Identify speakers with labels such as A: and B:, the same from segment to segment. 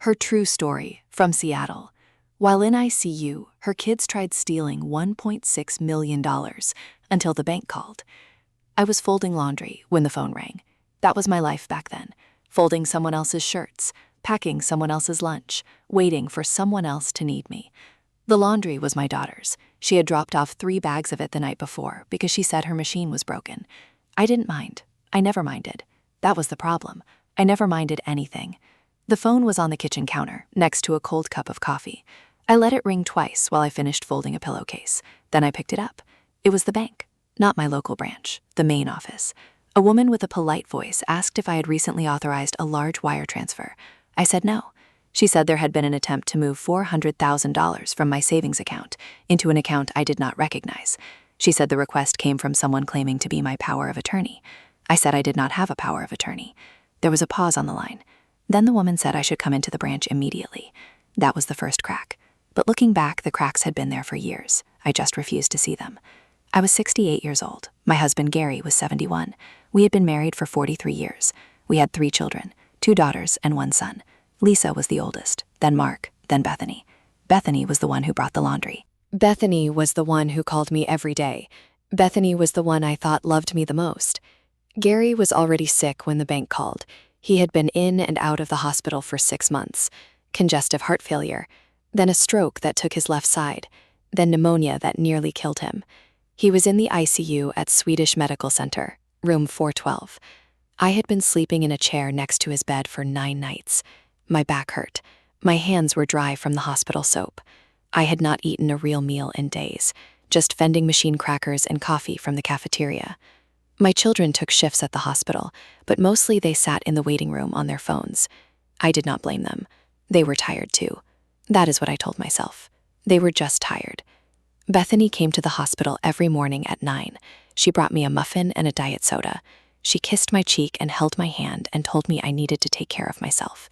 A: Her true story, from Seattle. While in ICU, her kids tried stealing $1.6 million until the bank called. I was folding laundry when the phone rang. That was my life back then. Folding someone else's shirts, packing someone else's lunch, waiting for someone else to need me. The laundry was my daughter's. She had dropped off 3 bags of it the night before because she said her machine was broken. I didn't mind. I never minded. That was the problem. I never minded anything. The phone was on the kitchen counter, next to a cold cup of coffee. I let it ring twice while I finished folding a pillowcase. Then I picked it up. It was the bank, not my local branch, the main office. A woman with a polite voice asked if I had recently authorized a large wire transfer. I said no. She said there had been an attempt to move $400,000 from my savings account into an account I did not recognize. She said the request came from someone claiming to be my power of attorney. I said I did not have a power of attorney. There was a pause on the line. Then the woman said I should come into the branch immediately. That was the first crack. But looking back, the cracks had been there for years. I just refused to see them. I was 68 years old. My husband, Gary, was 71. We had been married for 43 years. We had 3 children, 2 daughters and 1 son. Lisa was the oldest, then Mark, then Bethany. Bethany was the one who brought the laundry. Bethany was the one who called me every day. Bethany was the one I thought loved me the most. Gary was already sick when the bank called. He had been in and out of the hospital for 6 months. Congestive heart failure, then a stroke that took his left side, then pneumonia that nearly killed him. He was in the ICU at Swedish Medical Center, room 412. I had been sleeping in a chair next to his bed for 9 nights. My back hurt. My hands were dry from the hospital soap. I had not eaten a real meal in days, just vending machine crackers and coffee from the cafeteria. My children took shifts at the hospital, but mostly they sat in the waiting room on their phones. I did not blame them. They were tired too. That is what I told myself. They were just tired. Bethany came to the hospital every morning at 9. She brought me a muffin and a diet soda. She kissed my cheek and held my hand and told me I needed to take care of myself.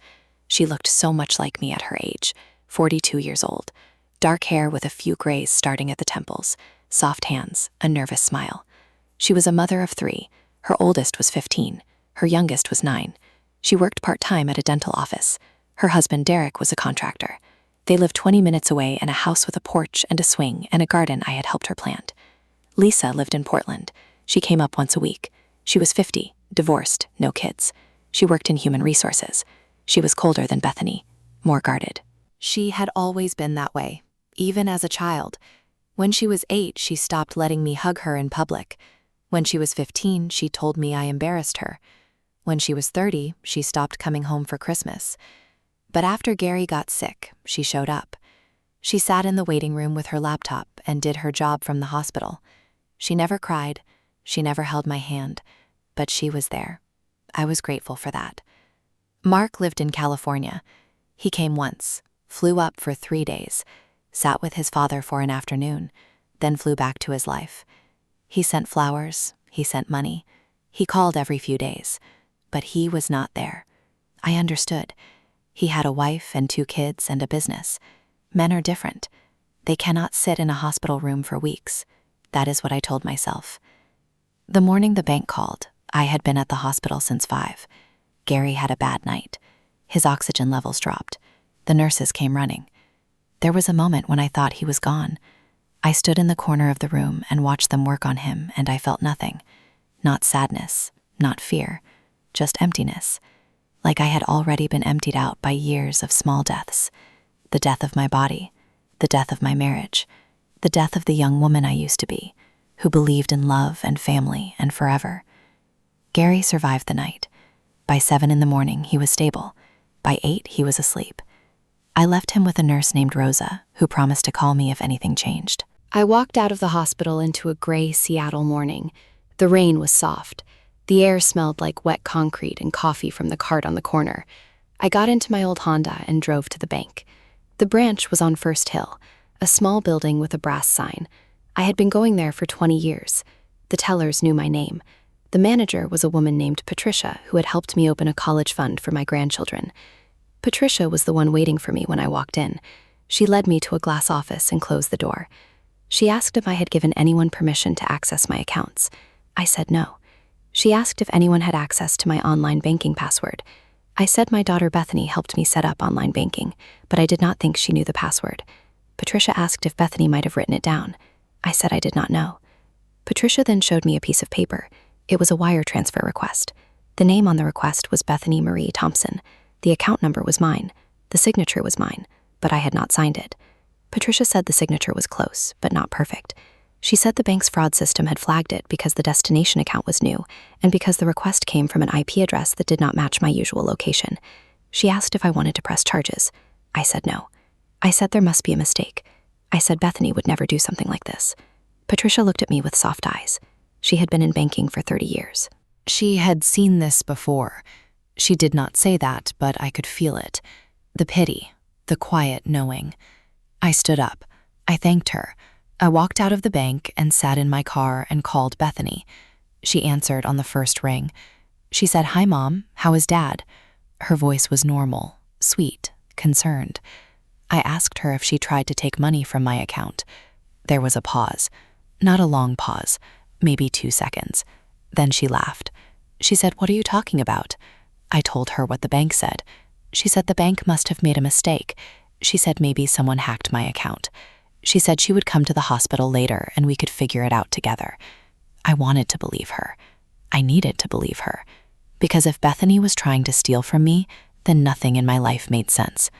A: She looked so much like me at her age, 42 years old. Dark hair with a few grays starting at the temples, soft hands, a nervous smile. She was a mother of 3. Her oldest was 15. Her youngest was 9. She worked part-time at a dental office. Her husband, Derek, was a contractor. They lived 20 minutes away in a house with a porch and a swing and a garden I had helped her plant. Lisa lived in Portland. She came up once a week. She was 50, divorced, no kids. She worked in human resources. She was colder than Bethany, more guarded. She had always been that way, even as a child. When she was 8, she stopped letting me hug her in public. When she was 15, she told me I embarrassed her. When she was 30, she stopped coming home for Christmas. But after Gary got sick, she showed up. She sat in the waiting room with her laptop and did her job from the hospital. She never cried. She never held my hand. But she was there. I was grateful for that. Mark lived in California. He came once, flew up for 3 days, sat with his father for an afternoon, then flew back to his life. He sent flowers, he sent money, he called every few days, but he was not there. I understood. He had a wife and 2 kids and a business. Men are different. They cannot sit in a hospital room for weeks. That is what I told myself. The morning the bank called, I had been at the hospital since 5. Gary had a bad night. His oxygen levels dropped. The nurses came running. There was a moment when I thought he was gone. I stood in the corner of the room and watched them work on him, and I felt nothing. Not sadness, not fear, just emptiness. Like I had already been emptied out by years of small deaths. The death of my body, the death of my marriage, the death of the young woman I used to be, who believed in love and family and forever. Gary survived the night. By 7 in the morning, he was stable. By 8, he was asleep. I left him with a nurse named Rosa, who promised to call me if anything changed. I walked out of the hospital into a gray Seattle morning. The rain was soft. The air smelled like wet concrete and coffee from the cart on the corner. I got into my old Honda and drove to the bank. The branch was on First Hill, a small building with a brass sign. I had been going there for 20 years. The tellers knew my name. The manager was a woman named Patricia who had helped me open a college fund for my grandchildren. Patricia was the one waiting for me when I walked in. She led me to a glass office and closed the door. She asked if I had given anyone permission to access my accounts. I said no. She asked if anyone had access to my online banking password. I said my daughter Bethany helped me set up online banking, but I did not think she knew the password. Patricia asked if Bethany might have written it down. I said I did not know. Patricia then showed me a piece of paper. It was a wire transfer request. The name on the request was Bethany Marie Thompson. The account number was mine. The signature was mine, but I had not signed it. Patricia said the signature was close, but not perfect. She said the bank's fraud system had flagged it because the destination account was new and because the request came from an IP address that did not match my usual location. She asked if I wanted to press charges. I said no. I said there must be a mistake. I said Bethany would never do something like this. Patricia looked at me with soft eyes. She had been in banking for 30 years. She had seen this before. She did not say that, but I could feel it. The pity, the quiet knowing. I stood up. I thanked her. I walked out of the bank and sat in my car and called Bethany. She answered on the first ring. She said, "Hi, Mom. How is Dad?" Her voice was normal, sweet, concerned. I asked her if she tried to take money from my account. There was a pause. Not a long pause, maybe 2 seconds. Then she laughed. She said, "What are you talking about?" I told her what the bank said. She said the bank must have made a mistake. She said maybe someone hacked my account. She said she would come to the hospital later and we could figure it out together. I wanted to believe her. I needed to believe her. Because if Bethany was trying to steal from me, then nothing in my life made sense.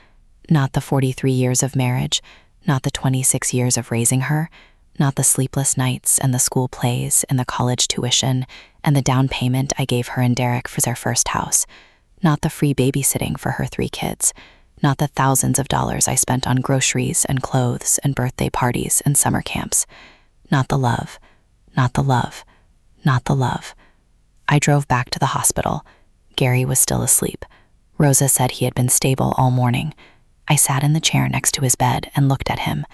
A: Not the 43 years of marriage, not the 26 years of raising her, not the sleepless nights and the school plays and the college tuition and the down payment I gave her and Derek for their first house, not the free babysitting for her 3 kids, not the thousands of dollars I spent on groceries and clothes and birthday parties and summer camps. Not the love, not the love, not the love. I drove back to the hospital. Gary was still asleep. Rosa said he had been stable all morning. I sat in the chair next to his bed and looked at him.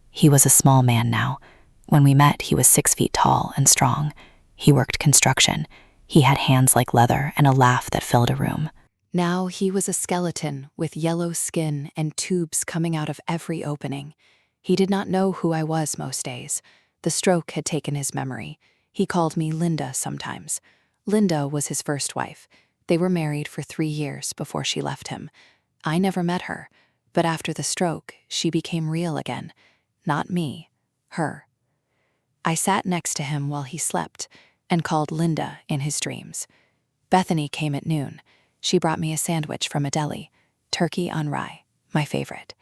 A: He was a small man now. When we met, he was 6 feet tall and strong. He worked construction. He had hands like leather and a laugh that filled a room. Now he was a skeleton with yellow skin and tubes coming out of every opening. He did not know who I was most days. The stroke had taken his memory. He called me Linda sometimes. Linda was his first wife. They were married for 3 years before she left him. I never met her, but after the stroke, she became real again. Not me, her. I sat next to him while he slept and called Linda in his dreams. Bethany came at noon. She brought me a sandwich from a deli, turkey on rye, my favorite.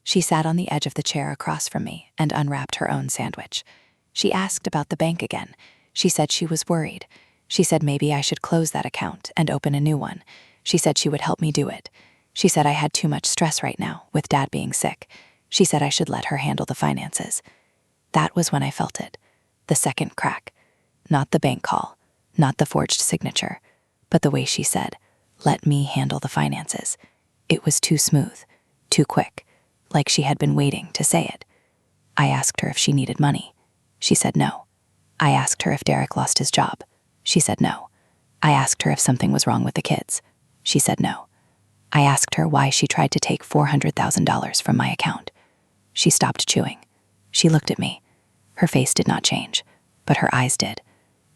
A: She sat on the edge of the chair across from me and unwrapped her own sandwich. She asked about the bank again. She said she was worried. She said maybe I should close that account and open a new one. She said she would help me do it. She said I had too much stress right now, with Dad being sick. She said I should let her handle the finances. That was when I felt it. The second crack. Not the bank call, not the forged signature, but the way she said, "Let me handle the finances." It was too smooth, too quick, like she had been waiting to say it. I asked her if she needed money. She said no. I asked her if Derek lost his job. She said no. I asked her if something was wrong with the kids. She said no. I asked her why she tried to take $400,000 from my account. She stopped chewing. She looked at me. Her face did not change, but her eyes did.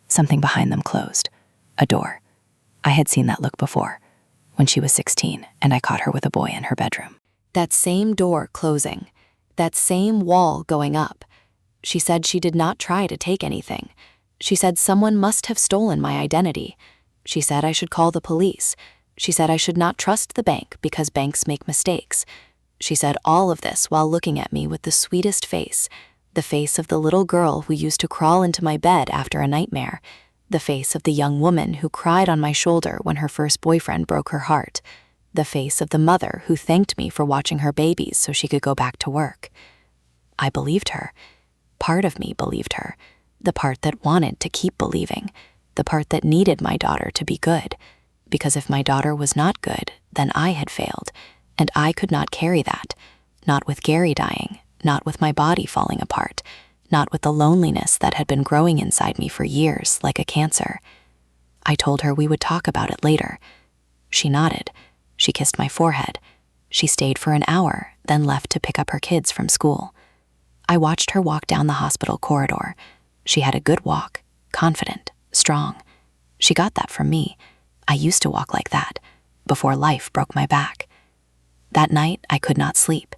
A: Something behind them closed. A door. I had seen that look before, when she was 16 and I caught her with a boy in her bedroom. That same door closing, that same wall going up. She said she did not try to take anything. She said someone must have stolen my identity. She said I should call the police. She said I should not trust the bank because banks make mistakes. She said all of this while looking at me with the sweetest face, the face of the little girl who used to crawl into my bed after a nightmare, the face of the young woman who cried on my shoulder when her first boyfriend broke her heart, the face of the mother who thanked me for watching her babies so she could go back to work. I believed her. Part of me believed her, the part that wanted to keep believing, the part that needed my daughter to be good, because if my daughter was not good, then I had failed, and I could not carry that, not with Gary dying, not with my body falling apart, not with the loneliness that had been growing inside me for years like a cancer. I told her we would talk about it later. She nodded. She kissed my forehead. She stayed for an hour, then left to pick up her kids from school. I watched her walk down the hospital corridor. She had a good walk, confident, strong. She got that from me. I used to walk like that. before life broke my back. That night, I could not sleep.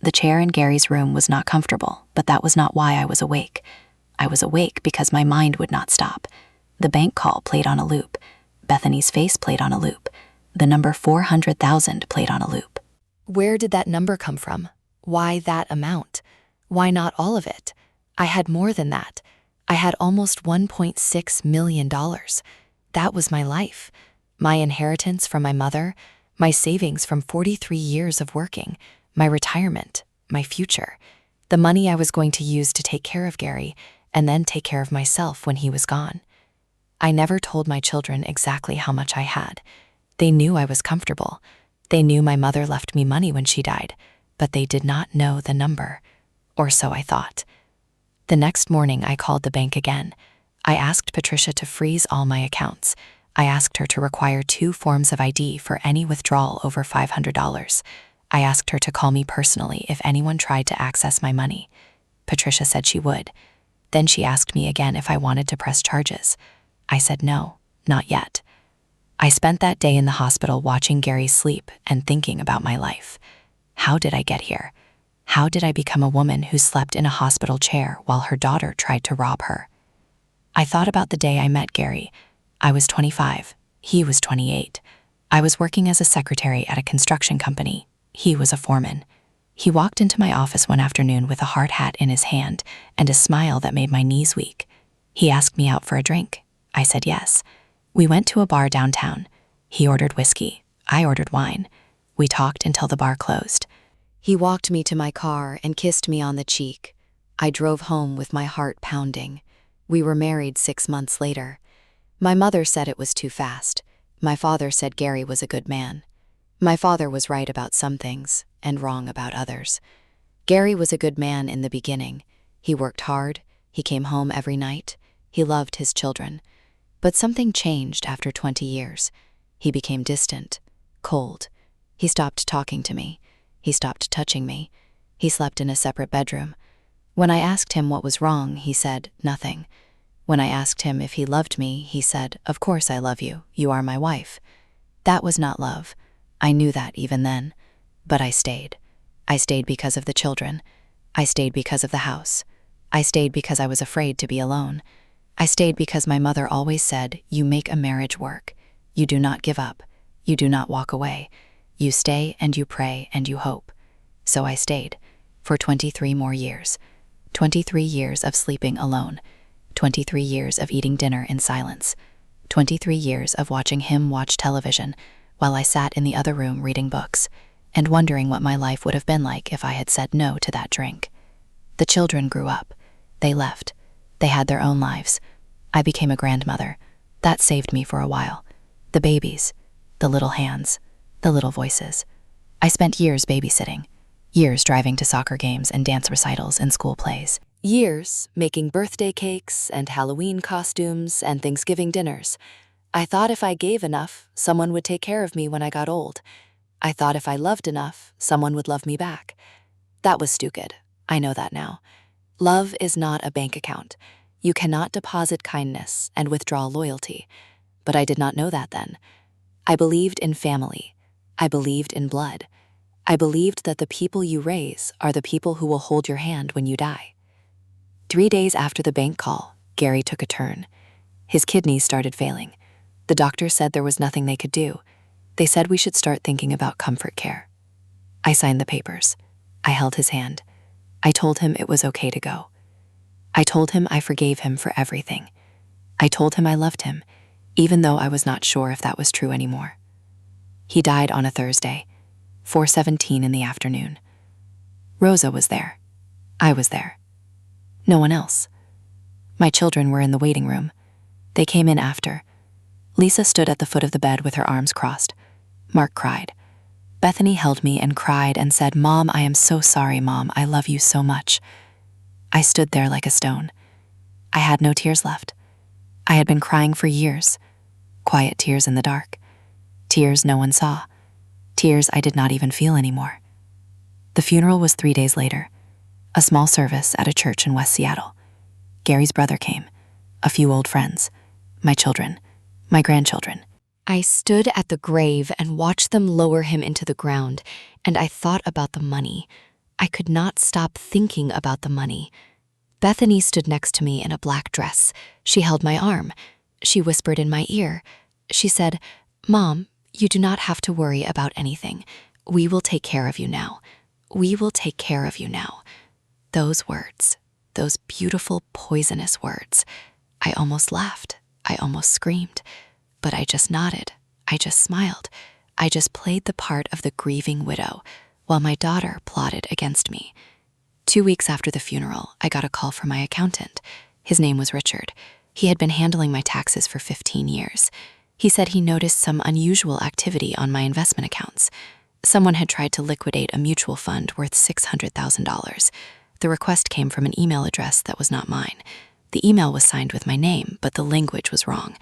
A: The chair in Gary's room was not comfortable, but that was not why I was awake. I was awake because my mind would not stop. The bank call played on a loop. Bethany's face played on a loop. The number 400,000 played on a loop. Where did that number come from? Why that amount? Why not all of it? I had more than that. I had almost $1.6 million. That was my life. My inheritance from my mother, my savings from 43 years of working, my retirement, my future, the money I was going to use to take care of Gary and then take care of myself when he was gone. I never told my children exactly how much I had. They knew I was comfortable. They knew my mother left me money when she died, but they did not know the number, or so I thought. The next morning, I called the bank again. I asked Patricia to freeze all my accounts. I asked her to require 2 forms of ID for any withdrawal over $500. I asked her to call me personally if anyone tried to access my money. Patricia said she would. Then she asked me again if I wanted to press charges. I said no, not yet. I spent that day in the hospital watching Gary sleep and thinking about my life. How did I get here? How did I become a woman who slept in a hospital chair while her daughter tried to rob her? I thought about the day I met Gary. I was 25. He was 28. I was working as a secretary at a construction company. He was a foreman. He walked into my office one afternoon with a hard hat in his hand and a smile that made my knees weak. He asked me out for a drink. I said yes. We went to a bar downtown. He ordered whiskey. I ordered wine. We talked until the bar closed. He walked me to my car and kissed me on the cheek. I drove home with my heart pounding. We were married 6 months later. My mother said it was too fast. My father said Gary was a good man. My father was right about some things and wrong about others. Gary was a good man in the beginning. He worked hard. He came home every night. He loved his children. But something changed after 20 years. He became distant, cold. He stopped talking to me. He stopped touching me. He slept in a separate bedroom. When I asked him what was wrong, he said nothing. When I asked him if he loved me, he said, "Of course I love you. You are my wife." That was not love. I knew that even then. But I stayed. I stayed because of the children. I stayed because of the house. I stayed because I was afraid to be alone. I stayed because my mother always said, "You make a marriage work. You do not give up. You do not walk away. You stay and you pray and you hope." So I stayed for 23 more years. 23 years of sleeping alone. 23 years of eating dinner in silence. 23 years of watching him watch television while I sat in the other room reading books and wondering what my life would have been like if I had said no to that drink. The children grew up. They left. They had their own lives. I became a grandmother. That saved me for a while. The babies, the little hands, the little voices. I spent years babysitting, years driving to soccer games and dance recitals and school plays. Years making birthday cakes and Halloween costumes and Thanksgiving dinners. I thought if I gave enough, someone would take care of me when I got old. I thought if I loved enough, someone would love me back. That was stupid. I know that now. Love is not a bank account. You cannot deposit kindness and withdraw loyalty. But I did not know that then. I believed in family. I believed in blood. I believed that the people you raise are the people who will hold your hand when you die. 3 days after the bank call, Gary took a turn. His kidneys started failing. The doctor said there was nothing they could do. They said we should start thinking about comfort care. I signed the papers. I held his hand. I told him it was okay to go. I told him I forgave him for everything. I told him I loved him, even though I was not sure if that was true anymore. He died on a Thursday, 4:17 in the afternoon. Rosa was there. I was there. No one else. My children were in the waiting room. They came in after. Lisa stood at the foot of the bed with her arms crossed. Mark cried. Bethany held me and cried and said, "Mom, I am so sorry, Mom. I love you so much." I stood there like a stone. I had no tears left. I had been crying for years. Quiet tears in the dark. Tears no one saw. Tears I did not even feel anymore. The funeral was 3 days later. A small service at a church in West Seattle. Gary's brother came. A few old friends. My children. My grandchildren. I stood at the grave and watched them lower him into the ground, and I thought about the money. I could not stop thinking about the money. Bethany stood next to me in a black dress. She held my arm. She whispered in my ear. She said, "Mom, you do not have to worry about anything. We will take care of you now. We will take care of you now." Those words, those beautiful, poisonous words. I almost laughed. I almost screamed. But I just nodded. I just smiled. I just played the part of the grieving widow, while my daughter plotted against me. 2 weeks after the funeral, I got a call from my accountant. His name was Richard. He had been handling my taxes for 15 years. He said he noticed some unusual activity on my investment accounts. Someone had tried to liquidate a mutual fund worth $600,000. The request came from an email address that was not mine. The email was signed with my name, but the language was wrong.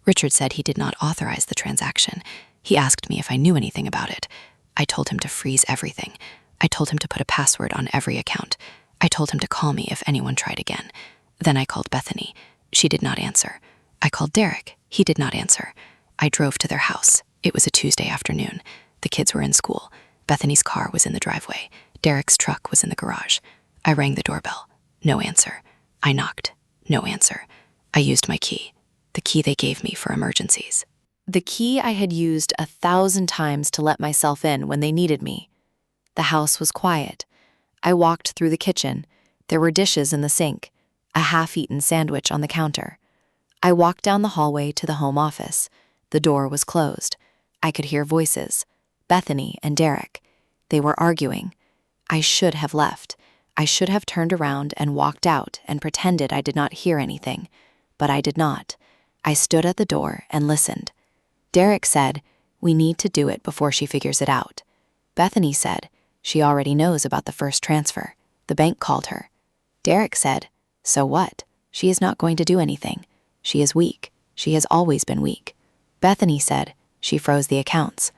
A: Richard said he did not authorize the transaction. He asked me if I knew anything about it. I told him to freeze everything. I told him to put a password on every account. I told him to call me if anyone tried again. Then I called Bethany. She did not answer. I called Derek. He did not answer. I drove to their house. It was a Tuesday afternoon. The kids were in school. Bethany's car was in the driveway. Derek's truck was in the garage. I rang the doorbell. No answer. I knocked. No answer. I used my key. The key they gave me for emergencies. The key I had used 1,000 times to let myself in when they needed me. The house was quiet. I walked through the kitchen. There were dishes in the sink, a half-eaten sandwich on the counter. I walked down the hallway to the home office. The door was closed. I could hear voices. Bethany and Derek. They were arguing. I should have left. I should have turned around and walked out and pretended I did not hear anything. But I did not. I stood at the door and listened. Derek said, "We need to do it before she figures it out." Bethany said, "She already knows about the first transfer. The bank called her." Derek said, "So what? She is not going to do anything. She is weak. She has always been weak." Bethany said, "She froze the accounts."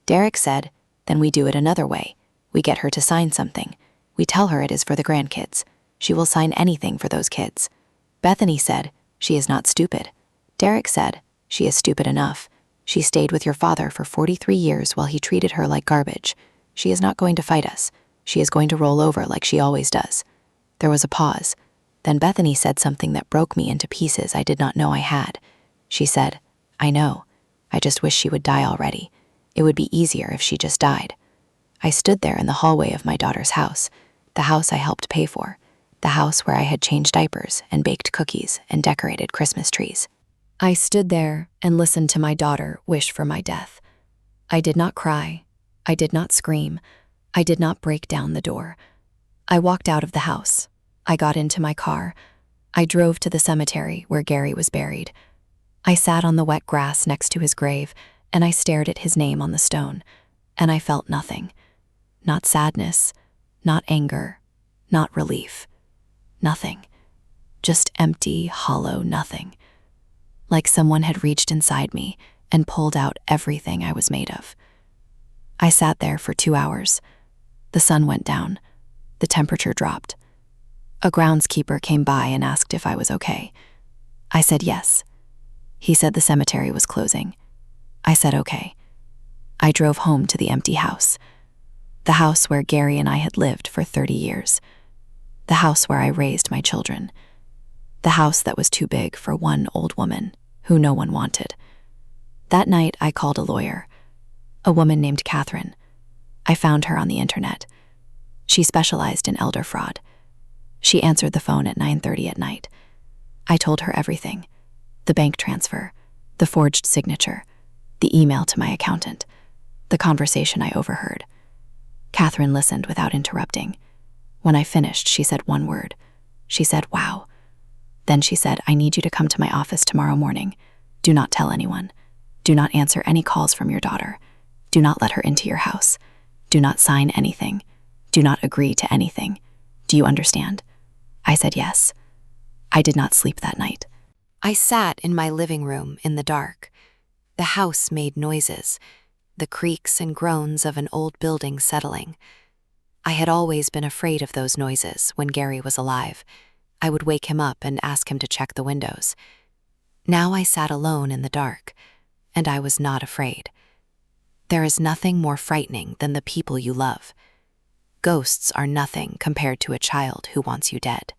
A: Derek said, "Then we do it another way. We get her to sign something. We tell her it is for the grandkids. She will sign anything for those kids." Bethany said, "She is not stupid." Derek said, "She is stupid enough. She stayed with your father for 43 years while he treated her like garbage. She is not going to fight us. She is going to roll over like she always does." There was a pause. Then Bethany said something that broke me into pieces I did not know I had. She said, "I know. I just wish she would die already. It would be easier if she just died." I stood there in the hallway of my daughter's house, the house I helped pay for, the house where I had changed diapers and baked cookies and decorated Christmas trees. I stood there and listened to my daughter wish for my death. I did not cry. I did not scream. I did not break down the door. I walked out of the house. I got into my car. I drove to the cemetery where Gary was buried. I sat on the wet grass next to his grave, and I stared at his name on the stone, and I felt nothing. Not sadness, not anger, not relief. Nothing. Just empty, hollow nothing. Like someone had reached inside me and pulled out everything I was made of. I sat there for 2 hours. The sun went down. The temperature dropped. A groundskeeper came by and asked if I was okay. I said yes. He said the cemetery was closing. I said okay. I drove home to the empty house. The house where Gary and I had lived for 30 years. The house where I raised my children. The house that was too big for one old woman who no one wanted. That night, I called a lawyer, a woman named Catherine. I found her on the internet. She specialized in elder fraud. She answered the phone at 9:30 at night. I told her everything: the bank transfer, the forged signature, the email to my accountant, the conversation I overheard. Catherine listened without interrupting. When I finished, she said one word. She said, "Wow." Then she said, "I need you to come to my office tomorrow morning. Do not tell anyone. Do not answer any calls from your daughter. Do not let her into your house. Do not sign anything. Do not agree to anything. Do you understand?" I said yes. I did not sleep that night. I sat in my living room in the dark. The house made noises, the creaks and groans of an old building settling. I had always been afraid of those noises when Gary was alive. I would wake him up and ask him to check the windows. Now I sat alone in the dark, and I was not afraid. There is nothing more frightening than the people you love. Ghosts are nothing compared to a child who wants you dead.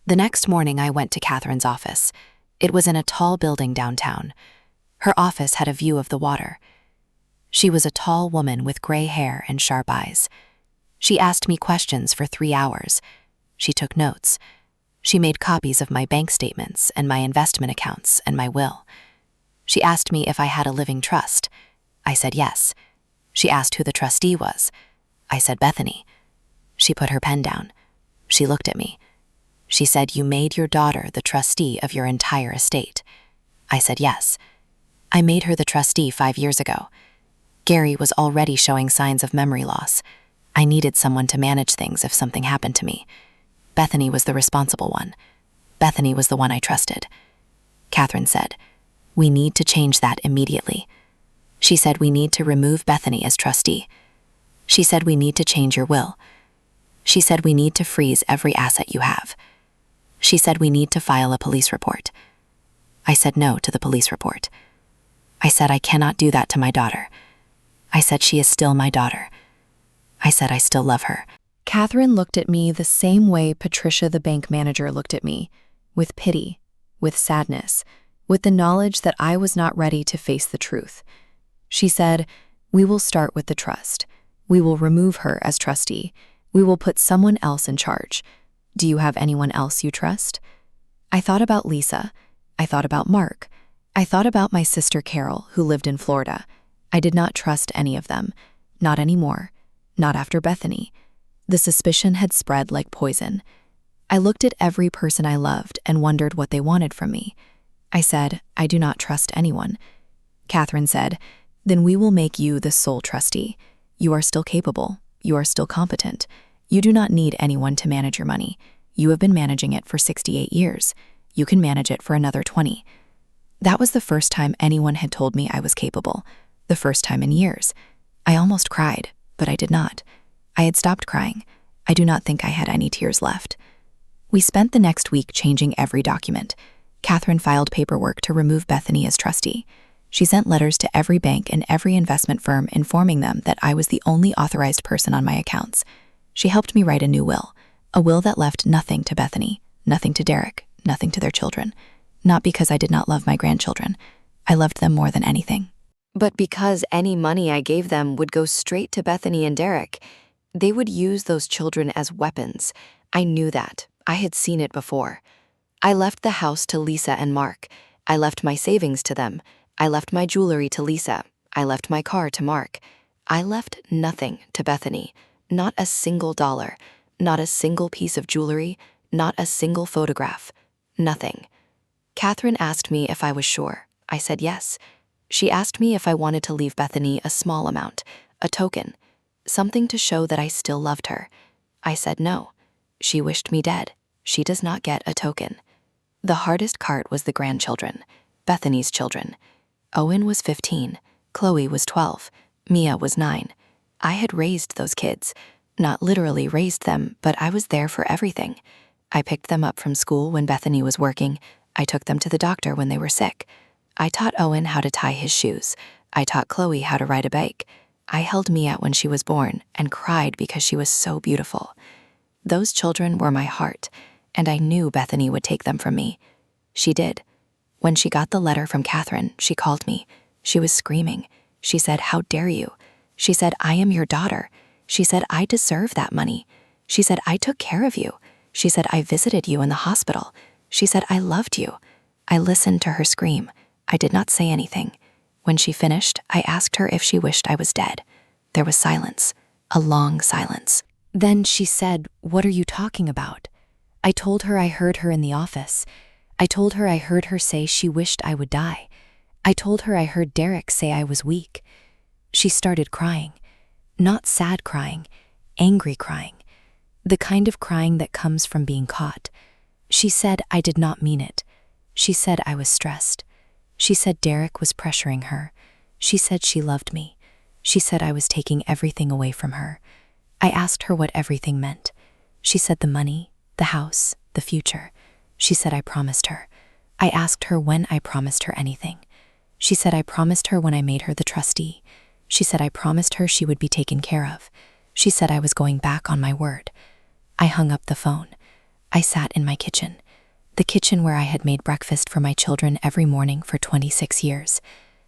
A: The next morning I went to Catherine's office. It was in a tall building downtown. Her office had a view of the water. She was a tall woman with gray hair and sharp eyes. She asked me questions for 3 hours. She took notes. She made copies of my bank statements and my investment accounts and my will. She asked me if I had a living trust. I said yes. She asked who the trustee was. I said Bethany. She put her pen down. She looked at me. She said, "You made your daughter the trustee of your entire estate." I said yes. I made her the trustee 5 years ago. Gary was already showing signs of memory loss. I needed someone to manage things if something happened to me. Bethany was the responsible one. Bethany was the one I trusted. Catherine said, "We need to change that immediately." She said we need to remove Bethany as trustee. She said we need to change your will. She said we need to freeze every asset you have. She said we need to file a police report. I said no to the police report. I said I cannot do that to my daughter. I said she is still my daughter. I said I still love her. Catherine looked at me the same way Patricia, the bank manager, looked at me, with pity, with sadness, with the knowledge that I was not ready to face the truth. She said, "We will start with the trust. We will remove her as trustee. We will put someone else in charge. Do you have anyone else you trust?" I thought about Lisa. I thought about Mark. I thought about my sister Carol, who lived in Florida. I did not trust any of them. Not anymore. Not after Bethany. The suspicion had spread like poison. I looked at every person I loved and wondered what they wanted from me. I said, "I do not trust anyone." Catherine said, "Then we will make you the sole trustee. You are still capable. You are still competent. You do not need anyone to manage your money. You have been managing it for 68 years. You can manage it for another 20. That was the first time anyone had told me I was capable. The first time in years. I almost cried, but I did not. I had stopped crying. I do not think I had any tears left. We spent the next week changing every document. Catherine filed paperwork to remove Bethany as trustee. She sent letters to every bank and every investment firm informing them that I was the only authorized person on my accounts. She helped me write a new will, a will that left nothing to Bethany, nothing to Derek, nothing to their children. Not because I did not love my grandchildren. I loved them more than anything. But because any money I gave them would go straight to Bethany and Derek. They would use those children as weapons. I knew that. I had seen it before. I left the house to Lisa and Mark. I left my savings to them. I left my jewelry to Lisa. I left my car to Mark. I left nothing to Bethany. Not a single dollar. Not a single piece of jewelry. Not a single photograph. Nothing. Catherine asked me if I was sure. I said yes. She asked me if I wanted to leave Bethany a small amount, a token, something to show that I still loved her. I said no. She wished me dead. She does not get a token. The hardest part was the grandchildren, Bethany's children. Owen was 15, Chloe was 12, Mia was 9. I had raised those kids. Not literally raised them, but I was there for everything. I picked them up from school when Bethany was working. I took them to the doctor when they were sick. I taught Owen how to tie his shoes. I taught Chloe how to ride a bike. I held Mia when she was born and cried because she was so beautiful. Those children were my heart, and I knew Bethany would take them from me. She did. When she got the letter from Catherine, she called me. She was screaming. She said, "How dare you?" She said, "I am your daughter." She said, "I deserve that money." She said, "I took care of you." She said, "I visited you in the hospital." She said, "I loved you." I listened to her scream. I did not say anything. When she finished, I asked her if she wished I was dead. There was silence, a long silence. Then she said, "What are you talking about?" I told her I heard her in the office. I told her I heard her say she wished I would die. I told her I heard Derek say I was weak. She started crying. Not sad crying, angry crying. The kind of crying that comes from being caught. She said I did not mean it. She said I was stressed. She said Derek was pressuring her. She said she loved me. She said I was taking everything away from her. I asked her what everything meant. She said the money, the house, the future. She said I promised her. I asked her when I promised her anything. She said I promised her when I made her the trustee. She said I promised her she would be taken care of. She said I was going back on my word. I hung up the phone. I sat in my kitchen, the kitchen where I had made breakfast for my children every morning for 26 years,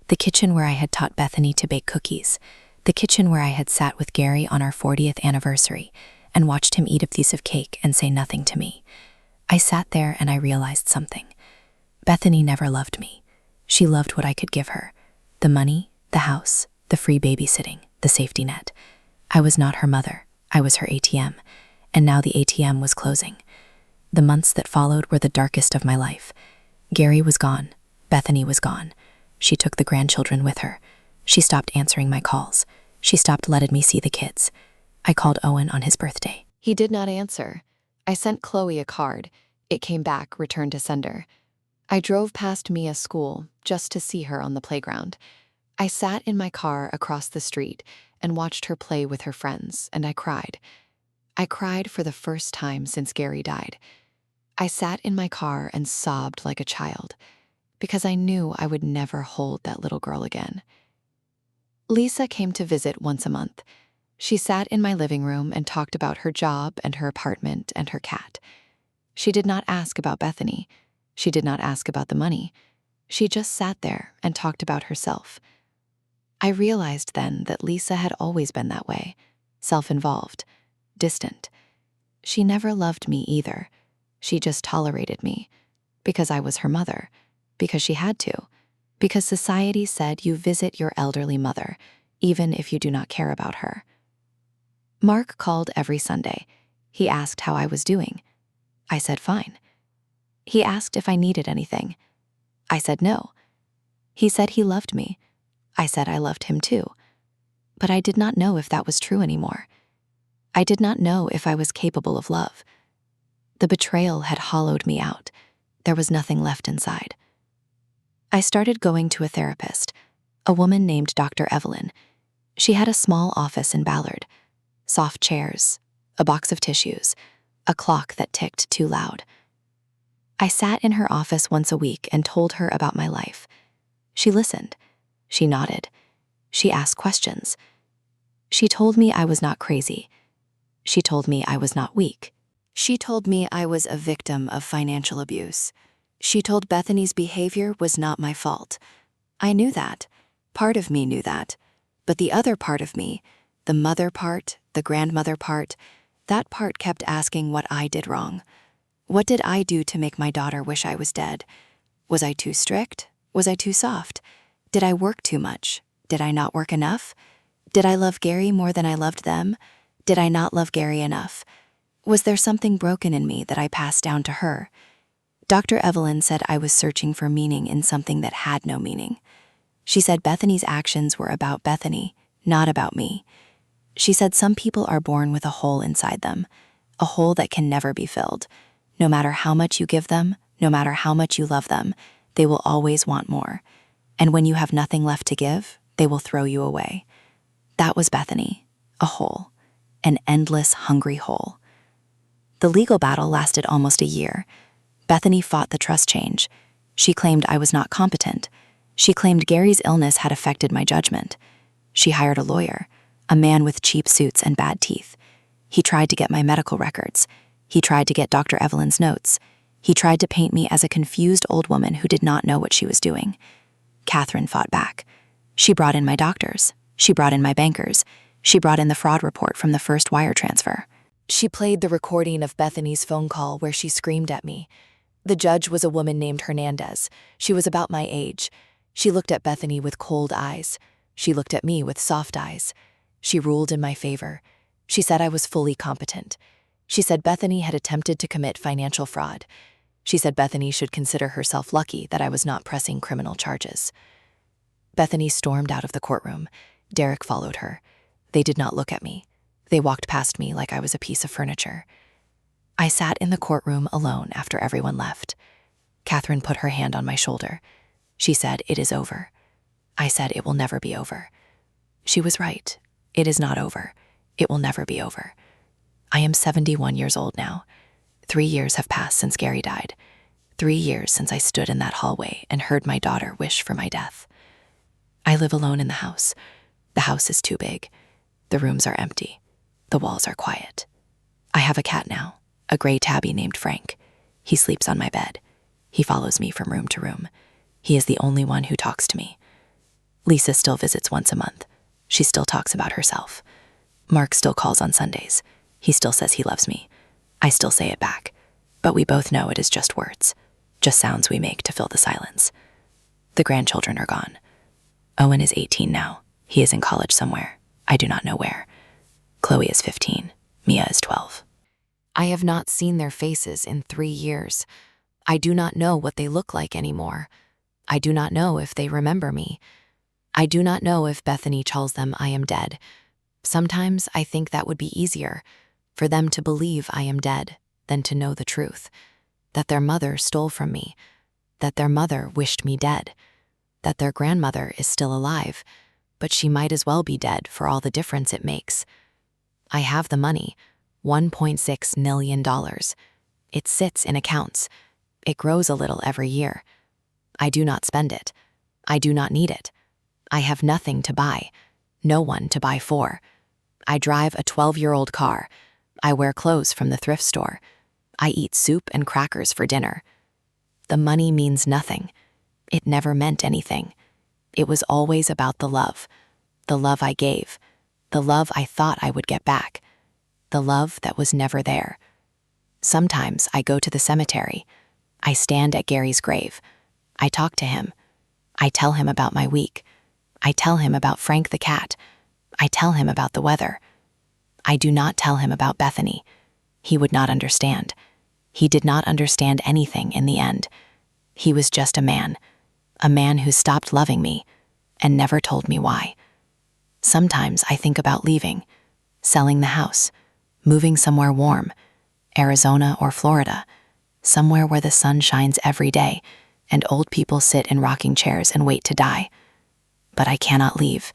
A: the kitchen where I had taught Bethany to bake cookies, the kitchen where I had sat with Gary on our 40th anniversary and watched him eat a piece of cake and say nothing to me. I sat there and I realized something. Bethany never loved me. She loved what I could give her: the money, the house, the free babysitting, the safety net. I was not her mother. I was her ATM. And now the ATM was closing. The months that followed were the darkest of my life. Gary was gone. Bethany was gone. She took the grandchildren with her. She stopped answering my calls. She stopped letting me see the kids. I called Owen on his birthday.
B: He did not answer. I sent Chloe a card. It came back, returned to sender. I drove past Mia's school just to see her on the playground. I sat in my car across the street and watched her play with her friends, and I cried. I cried for the first time since Gary died. I sat in my car and sobbed like a child because I knew I would never hold that little girl again. Lisa came to visit once a month. She sat in my living room and talked about her job and her apartment and her cat. She did not ask about Bethany. She did not ask about the money. She just sat there and talked about herself. I realized then that Lisa had always been that way, self-involved, distant. She never loved me either. She just tolerated me because I was her mother, because she had to, because society said you visit your elderly mother, even if you do not care about her. Mark called every Sunday. He asked how I was doing. I said fine. He asked if I needed anything. I said no. He said he loved me. I said I loved him too. But I did not know if that was true anymore. I did not know if I was capable of love. The betrayal had hollowed me out. There was nothing left inside. I started going to a therapist, a woman named Dr. Evelyn. She had a small office in Ballard, soft chairs, a box of tissues, a clock that ticked too loud. I sat in her office once a week and told her about my life. She listened. She nodded. She asked questions. She told me I was not crazy. She told me I was not weak. She told me I was a victim of financial abuse. She told Bethany's behavior was not my fault. I knew that. Part of me knew that. But the other part of me, the mother part, the grandmother part, that part kept asking what I did wrong. What did I do to make my daughter wish I was dead? Was I too strict? Was I too soft? Did I work too much? Did I not work enough? Did I love Gary more than I loved them? Did I not love Gary enough? Was there something broken in me that I passed down to her? Dr. Evelyn said I was searching for meaning in something that had no meaning. She said Bethany's actions were about Bethany, not about me. She said some people are born with a hole inside them, a hole that can never be filled. No matter how much you give them, no matter how much you love them, they will always want more. And when you have nothing left to give, they will throw you away. That was Bethany, a hole, an endless, hungry hole. The legal battle lasted almost a year. Bethany fought the trust change. She claimed I was not competent. She claimed Gary's illness had affected my judgment. She hired a lawyer, a man with cheap suits and bad teeth. He tried to get my medical records. He tried to get Dr. Evelyn's notes. He tried to paint me as a confused old woman who did not know what she was doing. Catherine fought back. She brought in my doctors. She brought in my bankers. She brought in the fraud report from the first wire transfer. She played the recording of Bethany's phone call where she screamed at me. The judge was a woman named Hernandez. She was about my age. She looked at Bethany with cold eyes. She looked at me with soft eyes. She ruled in my favor. She said I was fully competent. She said Bethany had attempted to commit financial fraud. She said Bethany should consider herself lucky that I was not pressing criminal charges. Bethany stormed out of the courtroom. Derek followed her. They did not look at me. They walked past me like I was a piece of furniture. I sat in the courtroom alone after everyone left. Catherine put her hand on my shoulder. She said, "It is over." I said, "It will never be over." She was right. It is not over. It will never be over. I am 71 years old now. 3 years have passed since Gary died. 3 years since I stood in that hallway and heard my daughter wish for my death.
A: I live alone in the house. The house is too big. The rooms are empty. The walls are quiet. I have a cat now, a gray tabby named Frank. He sleeps on my bed. He follows me from room to room. He is the only one who talks to me. Lisa still visits once a month. She still talks about herself. Mark still calls on Sundays. He still says he loves me. I still say it back. But we both know it is just words, just sounds we make to fill the silence. The grandchildren are gone. Owen is 18 now. He is in college somewhere. I do not know where. Chloe is 15. Mia is 12.
B: I have not seen their faces in 3 years. I do not know what they look like anymore. I do not know if they remember me. I do not know if Bethany tells them I am dead. Sometimes I think that would be easier, for them to believe I am dead than to know the truth, that their mother stole from me, that their mother wished me dead, that their grandmother is still alive, but she might as well be dead for all the difference it makes. I have the money, $1.6 million. It sits in accounts. It grows a little every year. I do not spend it. I do not need it. I have nothing to buy, no one to buy for. I drive a 12-year-old car. I wear clothes from the thrift store. I eat soup and crackers for dinner. The money means nothing. It never meant anything. It was always about the love I gave, the love I thought I would get back, the love that was never there. Sometimes I go to the cemetery. I stand at Gary's grave. I talk to him. I tell him about my week. I tell him about Frank the cat. I tell him about the weather. I do not tell him about Bethany. He would not understand. He did not understand anything in the end. He was just a man who stopped loving me and never told me why. Sometimes I think about leaving, selling the house, moving somewhere warm, Arizona or Florida, somewhere where the sun shines every day and old people sit in rocking chairs and wait to die. But I cannot leave.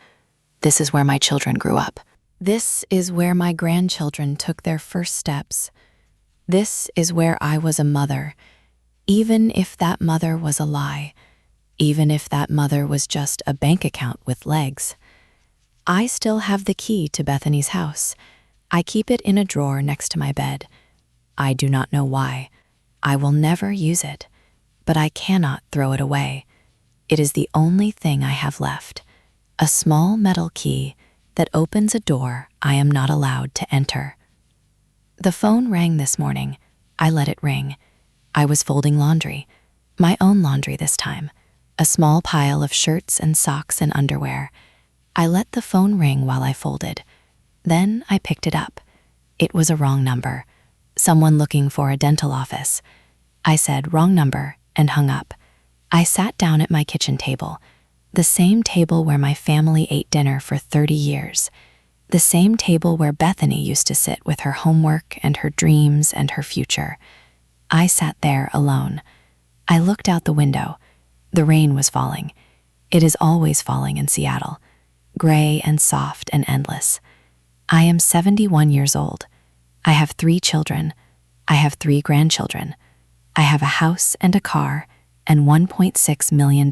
B: This is where my children grew up. This is where my grandchildren took their first steps. This is where I was a mother, even if that mother was a lie, even if that mother was just a bank account with legs. I still have the key to Bethany's house. I keep it in a drawer next to my bed. I do not know why. I will never use it, but I cannot throw it away. It is the only thing I have left, a small metal key that opens a door I am not allowed to enter. The phone rang this morning. I let it ring. I was folding laundry, my own laundry this time, a small pile of shirts and socks and underwear. I let the phone ring while I folded. Then I picked it up. It was a wrong number, someone looking for a dental office. I said, "Wrong number," and hung up. I sat down at my kitchen table, the same table where my family ate dinner for 30 years, the same table where Bethany used to sit with her homework and her dreams and her future. I sat there alone. I looked out the window. The rain was falling. It is always falling in Seattle, gray and soft and endless. I am 71 years old. I have 3 children. I have 3 grandchildren. I have a house and a car and $1.6 million.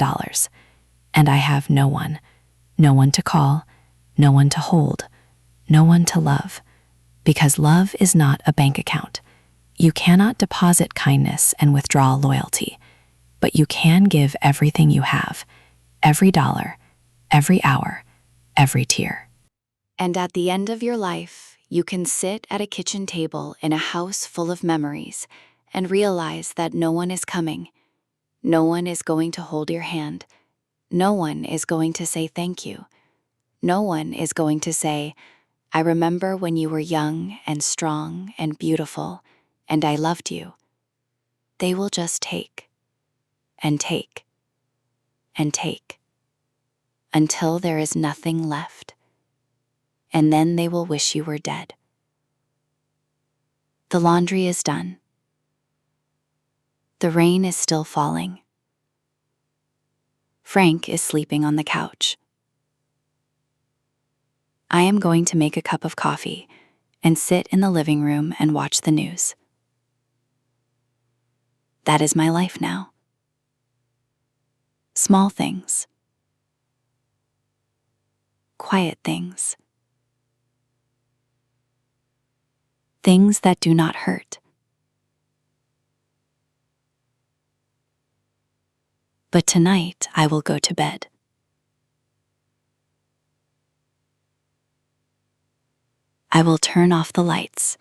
B: And I have no one to call, no one to hold, no one to love, because love is not a bank account. You cannot deposit kindness and withdraw loyalty, but you can give everything you have, every dollar, every hour, every tear. And at the end of your life, you can sit at a kitchen table in a house full of memories and realize that no one is coming. No one is going to hold your hand. No one is going to say thank you. No one is going to say, "I remember when you were young and strong and beautiful, and I loved you." They will just take and take and take until there is nothing left, and then they will wish you were dead. The laundry is done. The rain is still falling. Frank is sleeping on the couch. I am going to make a cup of coffee and sit in the living room and watch the news. That is my life now. Small things.
A: quiet things. Things that do not hurt. But tonight I will go to bed. I will turn off the lights